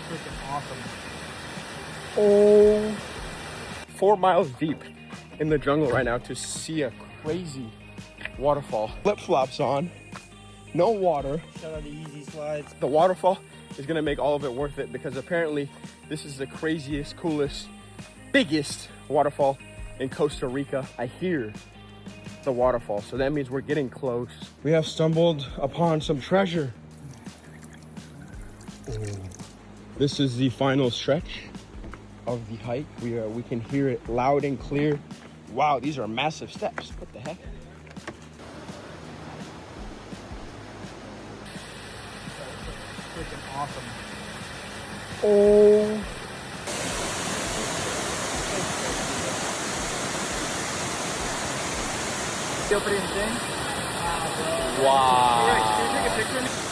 freaking awesome. Oh, 4 miles deep in the jungle right now to see a crazy waterfall. Flip-flops on, no water. Shout out to Easy Slides. The waterfall is gonna make all of it worth it because apparently this is the craziest, coolest, biggest waterfall in Costa Rica. I hear the waterfall, so that means we're getting close. We have stumbled upon some treasure. This is the final stretch of the hike. We can hear it loud and clear. Wow, these are massive steps. What the heck? Freaking awesome. Oh. Feel pretty insane. Wow. Can you take a picture?